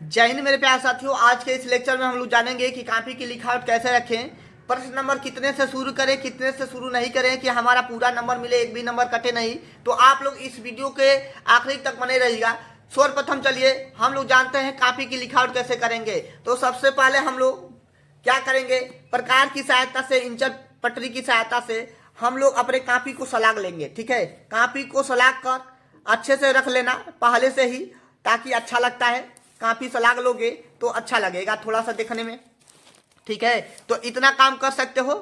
जय हिंद मेरे प्यारे साथियों। आज के इस लेक्चर में हम लोग जानेंगे कि कॉपी की लिखावट कैसे रखें, प्रश्न नंबर कितने से शुरू करें, कितने से शुरू नहीं करें कि हमारा पूरा नंबर मिले, एक भी नंबर कटे नहीं। तो आप लोग इस वीडियो के आखिरी तक बने रहिएगा। सर्वप्रथम चलिए हम लोग जानते हैं कॉपी की लिखावट कैसे करेंगे। तो सबसे पहले हम लोग क्या करेंगे, प्रकार की सहायता से, इंचर पटरी की सहायता से हम लोग अपने कॉपी को सलाग लेंगे। ठीक है, कॉपी को सलाग कर अच्छे से रख लेना पहले से ही, ताकि अच्छा लगता है। कॉपी सलाग लोगे तो अच्छा लगेगा थोड़ा सा देखने में। ठीक है, तो इतना काम कर सकते हो,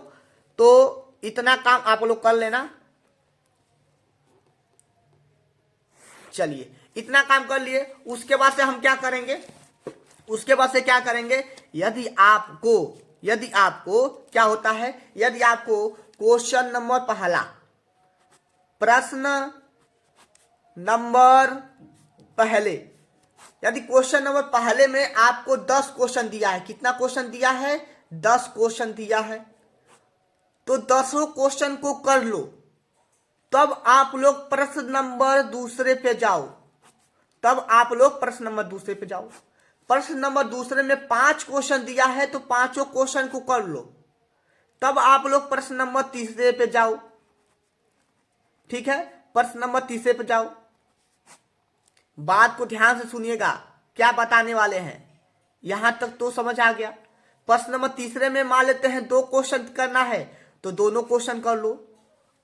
तो इतना काम आप लोग कर लेना। चलिए इतना काम कर लिए, उसके बाद से हम क्या करेंगे, उसके बाद से क्या करेंगे, यदि आपको क्या होता है, यदि आपको क्वेश्चन नंबर पहला, प्रश्न नंबर पहले, यदि क्वेश्चन नंबर पहले में आपको 10 क्वेश्चन दिया है, कितना क्वेश्चन दिया है, 10 क्वेश्चन दिया है, तो 10 क्वेश्चन को कर लो। तब आप लोग प्रश्न नंबर दूसरे पे जाओ, प्रश्न नंबर दूसरे में 5 क्वेश्चन दिया है, तो 5 क्वेश्चन को कर लो। तब आप लोग प्रश्न नंबर तीसरे पे जाओ। ठीक है, प्रश्न नंबर तीसरे पे जाओ। बात को ध्यान से सुनिएगा, क्या बताने वाले हैं, यहां तक तो समझ आ गया। प्रश्न नंबर तीसरे में मान लेते हैं 2 क्वेश्चन करना है, तो दोनों क्वेश्चन कर लो।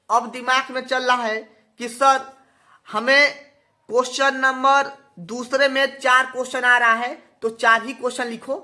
अब दिमाग में चल रहा है कि सर हमें क्वेश्चन नंबर दूसरे में 4 क्वेश्चन आ रहा है, तो 4 ही क्वेश्चन लिखो।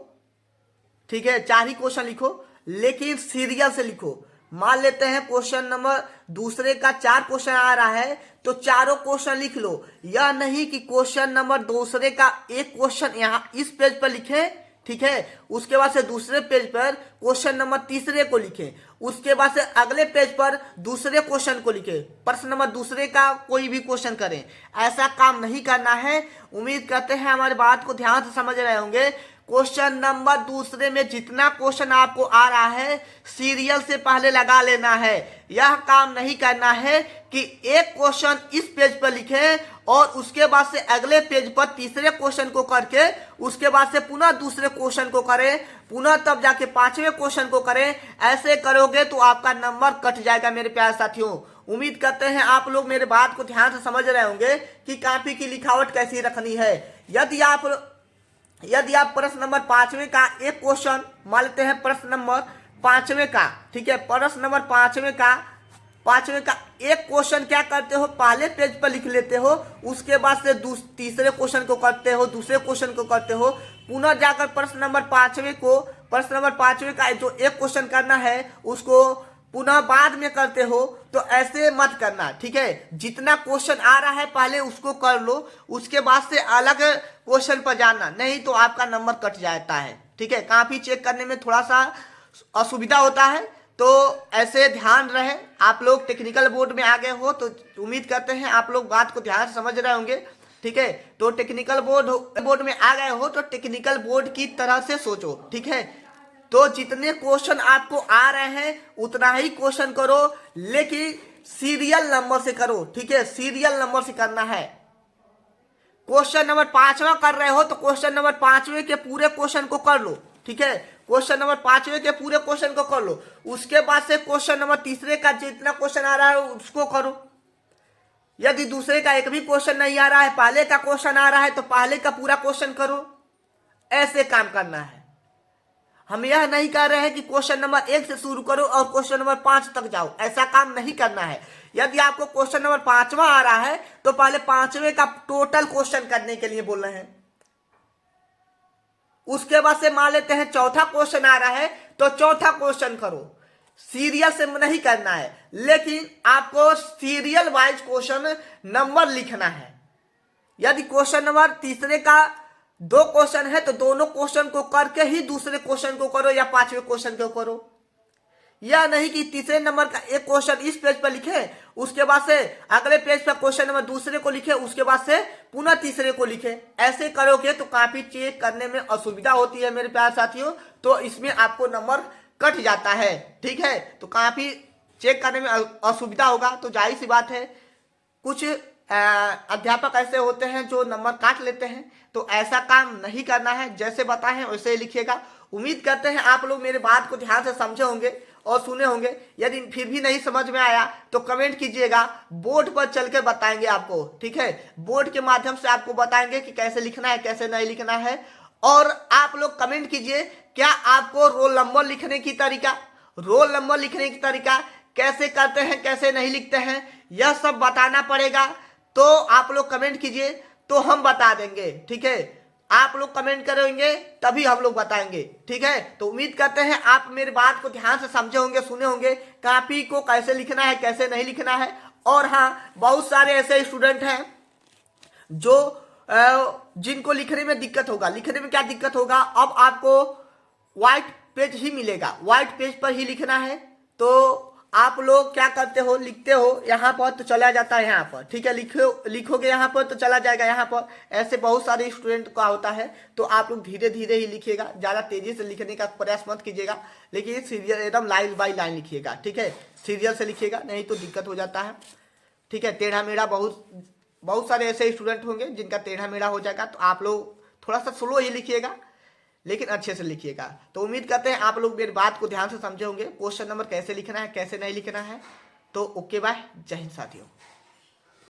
ठीक है, 4 ही क्वेश्चन लिखो, लेकिन सीरियल से लिखो। मान लेते हैं क्वेश्चन नंबर दूसरे का 4 क्वेश्चन आ रहा है, तो चारों क्वेश्चन लिख लो। यह नहीं कि क्वेश्चन नंबर दूसरे का एक क्वेश्चन यहाँ इस पेज पर लिखे, ठीक है, उसके बाद से दूसरे पेज पर क्वेश्चन नंबर तीसरे को लिखे, उसके बाद से अगले पेज पर दूसरे क्वेश्चन को लिखे, प्रश्न नंबर दूसरे का कोई भी क्वेश्चन करें। ऐसा काम नहीं करना है। उम्मीद करते हैं हमारी बात को ध्यान से समझ रहे होंगे। क्वेश्चन नंबर दूसरे में जितना क्वेश्चन आपको आ रहा है, सीरियल से पहले लगा लेना है। यह काम नहीं करना है कि एक क्वेश्चन इस पेज पर लिखें और उसके बाद से अगले पेज पर तीसरे क्वेश्चन को करके उसके बाद से पुनः दूसरे क्वेश्चन को करें, पुनः तब जाके 5वें क्वेश्चन को करें। ऐसे करोगे तो आपका नंबर कट जाएगा मेरे प्यारे साथियों। उम्मीद करते हैं आप लोग मेरे बात को ध्यान से समझ रहे होंगे कि कॉपी की लिखावट कैसी रखनी है। यदि आप प्रश्न नंबर 5वें का एक क्वेश्चन मान लेते हैं, प्रश्न नंबर 5वें का, ठीक है, प्रश्न नंबर 5वें का एक क्वेश्चन क्या करते हो, पहले पेज पर लिख लेते हो, उसके बाद से तीसरे क्वेश्चन को करते हो, दूसरे क्वेश्चन को करते हो, पुनः जाकर प्रश्न नंबर 5वें का जो एक क्वेश्चन करना है उसको पुनः बाद में करते हो। तो ऐसे मत करना। ठीक है, जितना क्वेश्चन आ रहा है पहले उसको कर लो, उसके बाद से अलग क्वेश्चन पर जाना, नहीं तो आपका नंबर कट जाता है। ठीक है, कॉपी चेक करने में थोड़ा सा असुविधा होता है, तो ऐसे ध्यान रहे। आप लोग टेक्निकल बोर्ड में आ गए हो, तो उम्मीद करते हैं आप लोग बात को ध्यान से समझ रहे होंगे। ठीक है, तो टेक्निकल बोर्ड में आ गए हो तो टेक्निकल बोर्ड की तरह से सोचो। ठीक है, तो जितने क्वेश्चन आपको आ रहे हैं उतना ही क्वेश्चन करो, लेकिन सीरियल नंबर से करो। ठीक है, सीरियल नंबर से करना है। क्वेश्चन नंबर 5वां कर रहे हो तो क्वेश्चन नंबर 5वें के पूरे क्वेश्चन को कर लो। ठीक है, क्वेश्चन नंबर 5वें के पूरे क्वेश्चन को कर लो, उसके बाद से क्वेश्चन नंबर तीसरे का जितना क्वेश्चन आ रहा है उसको करो। यदि दूसरे का एक भी क्वेश्चन नहीं आ रहा है, पहले का क्वेश्चन आ रहा है, तो पहले का पूरा क्वेश्चन करो। ऐसे काम करना है। हम यह नहीं कह रहे हैं कि क्वेश्चन नंबर 1 से शुरू करो और क्वेश्चन नंबर 5 तक जाओ, ऐसा काम नहीं करना है। यदि आपको क्वेश्चन नंबर 5वां आ रहा है तो पहले 5वें का टोटल क्वेश्चन करने के लिए बोल रहे हैं। उसके बाद से मान लेते हैं चौथा क्वेश्चन आ रहा है तो चौथा क्वेश्चन करो। सीरियल से नहीं करना है, लेकिन आपको सीरियल वाइज क्वेश्चन नंबर लिखना है। यदि क्वेश्चन नंबर तीसरे का 2 क्वेश्चन है तो दोनों क्वेश्चन को करके ही दूसरे क्वेश्चन को करो या 5वें क्वेश्चन को करो। यह नहीं कि तीसरे नंबर का एक क्वेश्चन इस पेज पर लिखे, उसके बाद से अगले पेज पर क्वेश्चन नंबर दूसरे को लिखे, उसके बाद से पुनः तीसरे को लिखे। ऐसे करोगे तो कॉपी चेक करने में असुविधा होती है मेरे प्यारे साथियों, तो इसमें आपको नंबर कट जाता है। ठीक है, तो कॉपी चेक करने में असुविधा होगा तो जाहिर सी बात है कुछ अध्यापक ऐसे होते हैं जो नंबर काट लेते हैं, तो ऐसा काम नहीं करना है। जैसे बताए हैं वैसे ही लिखिएगा। उम्मीद करते हैं आप लोग मेरे बात को ध्यान से समझे होंगे और सुने होंगे। यदि फिर भी नहीं समझ में आया तो कमेंट कीजिएगा, बोर्ड पर चल के बताएंगे आपको, ठीक है। बोर्ड के माध्यम से आपको बताएंगे कि कैसे लिखना है कैसे नहीं लिखना है। और आप लोग कमेंट कीजिए, क्या आपको रोल नंबर लिखने की तरीका, रोल नंबर लिखने की तरीका कैसे करते हैं कैसे नहीं लिखते हैं, यह सब बताना पड़ेगा। तो आप लोग कमेंट कीजिए तो हम बता देंगे, ठीक है। आप लोग कमेंट करेंगे तभी हम लोग बताएंगे, ठीक है। तो उम्मीद करते हैं आप मेरी बात को ध्यान से समझे होंगे, सुने होंगे, कॉपी को कैसे लिखना है कैसे नहीं लिखना है। और हाँ, बहुत सारे ऐसे स्टूडेंट हैं जो जिनको लिखने में दिक्कत होगा। लिखने में क्या दिक्कत होगा, अब आपको व्हाइट पेज ही मिलेगा, व्हाइट पेज पर ही लिखना है। तो आप लोग क्या करते हो, लिखते हो यहाँ पर तो चला जाता है यहाँ पर, ठीक है। लिखोगे यहाँ पर तो चला जाएगा यहाँ पर। ऐसे बहुत सारे स्टूडेंट का होता है। तो आप लोग धीरे धीरे ही लिखिएगा, ज़्यादा तेजी से लिखने का प्रयास मत कीजिएगा, लेकिन सीरियल एकदम लाइन बाई लाइन लिखिएगा, ठीक है। सीरियल से लिखिएगा, नहीं तो दिक्कत हो जाता है, ठीक है। टेढ़ा मेढ़ा बहुत सारे ऐसे स्टूडेंट होंगे जिनका टेढ़ा मेढ़ा हो जाएगा। तो आप लोग थोड़ा सा स्लो ही लिखिएगा, लेकिन अच्छे से लिखिएगा। तो उम्मीद करते हैं आप लोग मेरी बात को ध्यान से समझे होंगे, क्वेश्चन नंबर कैसे लिखना है कैसे नहीं लिखना है। तो ओके बाय, जय हिंद साथियों।